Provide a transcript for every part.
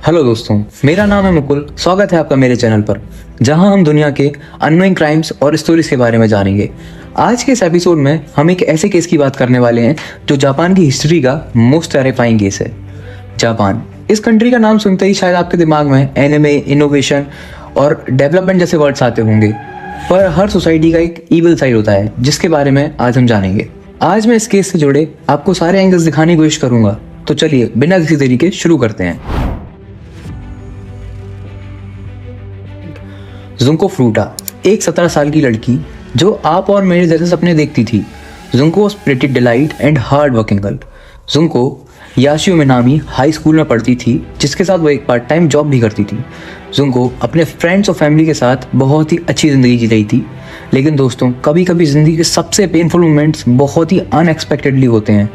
Hello दोस्तों, मेरा नाम है मुकुल। स्वागत है आपका मेरे चैनल पर, जहां हम दुनिया के अननोइंग क्राइम्स और स्टोरीज के बारे में जानेंगे। आज के इस एपिसोड में हम एक ऐसे केस की बात करने वाले हैं जो जापान की हिस्ट्री का मोस्ट टेरिफाइंग केस है। जापान, इस कंट्री का नाम सुनते ही शायद आपके दिमाग में एनिमे, इनोवेशन और डेवलपमेंट जैसे वर्ड्स आते होंगे, पर हर सोसाइटी का एक इविल साइड होता है जिसके बारे में आज हम जानेंगे। आज मैं इस केस से जुड़े आपको सारे एंगल्स दिखाने की कोशिश करूंगा, तो चलिए बिना किसी देरी के शुरू करते हैं। जुंको फ्रूटा, एक 17 साल की लड़की जो आप और मेरे जैसे सपने देखती थी। Junko was pretty delight and hard working girl. Junko Yashio Minami high school में पढ़ती थी, जिसके साथ वो एक पार्ट टाइम जॉब भी करती थी। जुंको अपने फ्रेंड्स और फैमिली के साथ बहुत ही अच्छी ज़िंदगी जी रही थी। लेकिन दोस्तों, कभी कभी ज़िंदगी के सबसे पेनफुल मोमेंट्स बहुत ही अनएक्सपेक्टेडली होते हैं।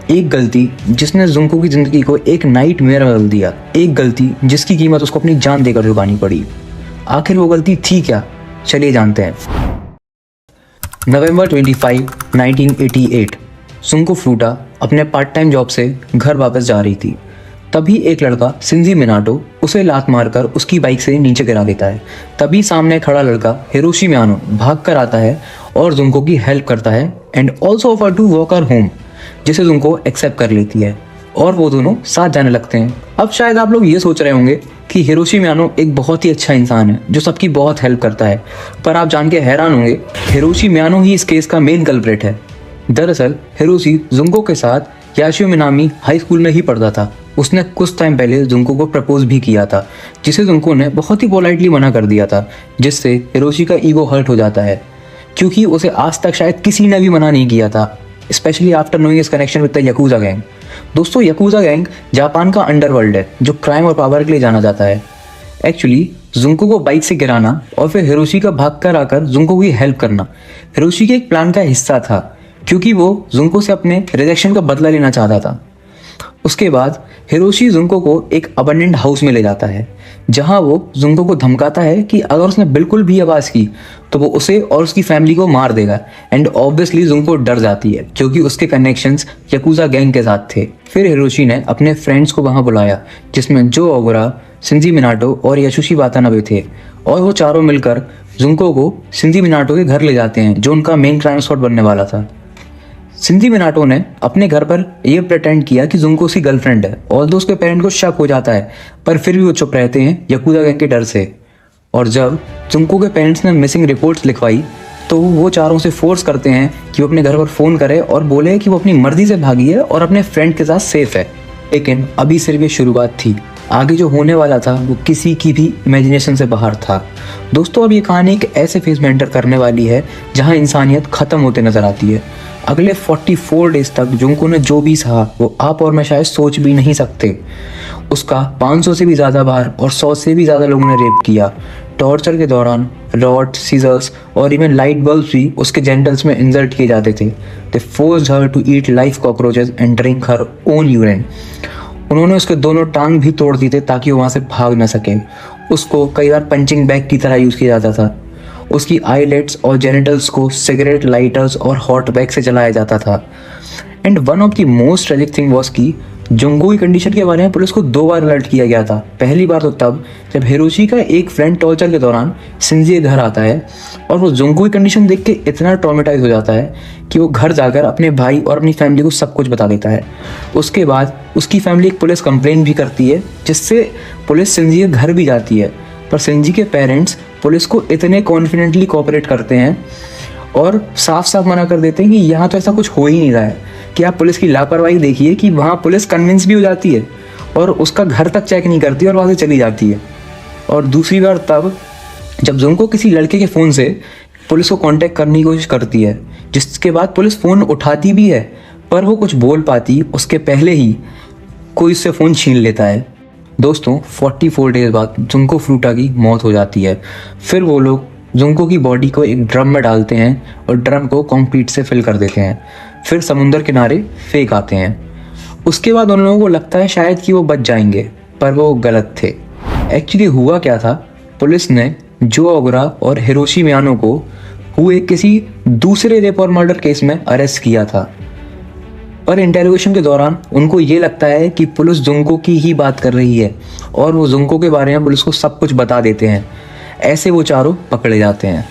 एक गलती जिसने जुंको की ज़िंदगी को एक नाइटमेयर में बदल दिया, एक गलती जिसकी कीमत उसको अपनी जान देकर चुकानी पड़ी। आखिर वो गलती थी क्या? चलिए जानते हैं। नवंबर 25, 1988, जुंको फ्रूटा अपने पार्ट टाइम जॉब से घर वापस जा रही थी। तभी एक लड़का शिंजी मिनाटो उसे लात मारकर उसकी बाइक से नीचे गिरा देता है। तभी सामने खड़ा लड़का हिरोशी मियानो भाग कर आता है और जुंको की हेल्प करता है and also offer to walk her home, जिसे जुंको एक्सेप्ट कर लेती है और वो दोनों साथ जाने लगते हैं। अब शायद आप लोग ये सोच रहे होंगे कि हिरोशी मियानो एक बहुत ही अच्छा इंसान है जो सबकी बहुत हेल्प करता है, पर आप जान के हैरान होंगे, हिरोशी मियानो ही इस केस का मेन कल्प्रेट है। दरअसल हिरोशी जुंको के साथ याशियो मिनामी हाई स्कूल में ही पढ़ता था। उसने कुछ टाइम पहले जुंको को प्रपोज भी किया था, जिसे जुंको ने बहुत ही पोलाइटली मना कर दिया था, जिससे हिरोशी का ईगो हर्ट हो जाता है, क्योंकि उसे आज तक शायद किसी ने भी मना नहीं किया था, specially after knowing his connection with the yakuza gang. दोस्तों, याकुजा गैंग जापान का अंडरवर्ल्ड है जो क्राइम और पावर के लिए जाना जाता है। एक्चुअली जुंको को बाइक से गिराना और फिर हिरोशी का भाग कर आकर जुंको की हेल्प करना हिरोशी के एक प्लान का हिस्सा था, क्योंकि वो जुंको से अपने रिजेक्शन का बदला लेना चाहता था। उसके बाद हिरोशी जुंको को एक अबंडेंट हाउस में ले जाता है, जहां वो जुंको को धमकाता है कि अगर उसने बिल्कुल भी आवाज़ की तो वो उसे और उसकी फैमिली को मार देगा। एंड ऑब्वियसली जुंको डर जाती है, क्योंकि उसके कनेक्शंस याकुजा गैंग के साथ थे। फिर हिरोशी ने अपने फ्रेंड्स को वहां बुलाया, जिसमें जो ओगुरा, शिंजी मिनाटो और यासुशी वातानाबे थे, और वो चारों मिलकर जुंको को शिंजी मिनाटो के घर ले जाते हैं, जो उनका मेन क्राइम स्पॉट बनने वाला था। शिंजी मिनाटो ने अपने घर पर यह प्रिटेंड किया कि जुंको उसकी गर्लफ्रेंड है, ऑल्दो उसके पेरेंट को शक हो जाता है, पर फिर भी वो चुप रहते हैं याकुजा गैंग के डर से। और जब जुंको के पेरेंट्स ने मिसिंग रिपोर्ट्स लिखवाई तो वो चारों से फोर्स करते हैं कि वो अपने घर पर फ़ोन करे और बोले कि वो अपनी मर्जी से भागी है और अपने फ्रेंड के साथ सेफ है। लेकिन अभी सिर्फ ये शुरुआत थी, आगे जो होने वाला था वो किसी की भी इमेजिनेशन से बाहर था। दोस्तों, अब ये कहानी एक ऐसे फेज में एंटर करने वाली है जहाँ इंसानियत ख़त्म होते नजर आती है। अगले 44 डेज तक जुंको ने जो भी सहा वो आप और मैं शायद सोच भी नहीं सकते। उसका 500 से भी ज़्यादा बार और 100 से भी ज़्यादा लोगों ने रेप किया। टॉर्चर के दौरान रॉड, सीजर्स और इवन लाइट बल्ब भी उसके जेंटल्स में इंसर्ट किए जाते थे। They forced her to eat live cockroaches and drink her own urine. उन्होंने उसके दोनों टांग भी तोड़ दी थे ताकि वो वहाँ से भाग न सके। उसको कई बार पंचिंग बैग की तरह यूज़ किया जाता था। उसकी आईलेट्स और जेनिटल्स को सिगरेट लाइटर्स और हॉट बैग से जलाया जाता था। And one of the most tragic thing was की जुंको की कंडीशन के बारे में पुलिस को 2 बार अलर्ट किया गया था। पहली बार तो तब जब हिरोशी का एक फ्रेंड टॉर्चर के दौरान शिंजी के घर आता है और वो जुंको की कंडीशन देख के इतना ट्रॉमेटाइज हो जाता है कि वो घर जाकर अपने भाई और अपनी फैमिली को सब कुछ बता देता है। उसके बाद उसकी फैमिली एक पुलिस कंप्लेंट भी करती है, जिससे पुलिस शिंजी के घर भी जाती है। पर शिंजी के पेरेंट्स पुलिस को इतने कॉन्फिडेंटली कोऑपरेट करते हैं और साफ साफ मना कर देते हैं कि यहाँ तो ऐसा कुछ हो ही नहीं रहा है, कि आप पुलिस की लापरवाही देखिए कि वहाँ पुलिस कन्विंस भी हो जाती है और उसका घर तक चेक नहीं करती और वहाँ से चली जाती है। और दूसरी बार तब जब जुंको किसी लड़के के फ़ोन से पुलिस को कांटेक्ट करने की कोशिश करती है, जिसके बाद पुलिस फ़ोन उठाती भी है, पर वो कुछ बोल पाती उसके पहले ही कोई उससे फ़ोन छीन लेता है। दोस्तों, 44 डेज बाद जुंको फ्रूटा की मौत हो जाती है। फिर वो लोग जुंको की बॉडी को एक ड्रम में डालते हैं और ड्रम को कंक्रीट से फिल कर देते हैं। फिर समुंदर किनारे फेंक आते हैं। उसके बाद उन लोगों को लगता है शायद कि वो बच जाएंगे, पर वो गलत थे। एक्चुअली हुआ क्या था, पुलिस ने जो ओगुरा और हिरोशी मियानो को हुए किसी दूसरे रेप और मर्डर केस में अरेस्ट किया था, पर इंटेरोगेशन के दौरान उनको ये लगता है कि पुलिस जुंको की ही बात कर रही है और वो जुंको के बारे में पुलिस को सब कुछ बता देते हैं। ऐसे वो चारों पकड़े जाते हैं।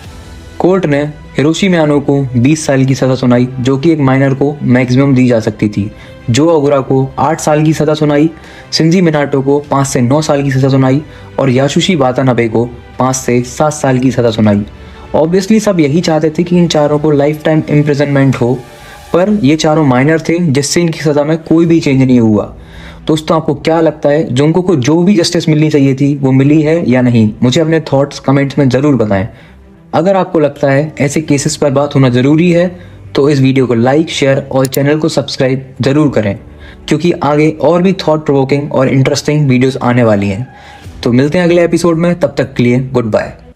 कोर्ट ने हिरोशी मियानो को 20 साल की सज़ा सुनाई, जो कि एक माइनर को मैक्सिमम दी जा सकती थी। जो ओगुरा को 8 साल की सज़ा सुनाई, शिंजी मिनाटो को 5 से 9 साल की सज़ा सुनाई और यासुशी वातानाबे को 5 से 7 साल की सज़ा सुनाई। ऑब्वियसली सब यही चाहते थे कि इन चारों को लाइफ टाइम इम्प्रिजनमेंट हो, पर ये चारों माइनर थे जिससे इनकी सज़ा में कोई भी चेंज नहीं हुआ। दोस्तों, आपको क्या लगता है, जुंको को जो भी जस्टिस मिलनी चाहिए थी वो मिली है या नहीं? मुझे अपने थॉट्स कमेंट्स में ज़रूर बताएं। अगर आपको लगता है ऐसे केसेस पर बात होना ज़रूरी है तो इस वीडियो को लाइक, शेयर और चैनल को सब्सक्राइब ज़रूर करें, क्योंकि आगे और भी थॉट प्रोवोकिंग और इंटरेस्टिंग वीडियोस आने वाली हैं। तो मिलते हैं अगले एपिसोड में, तब तक के लिए गुड बाय।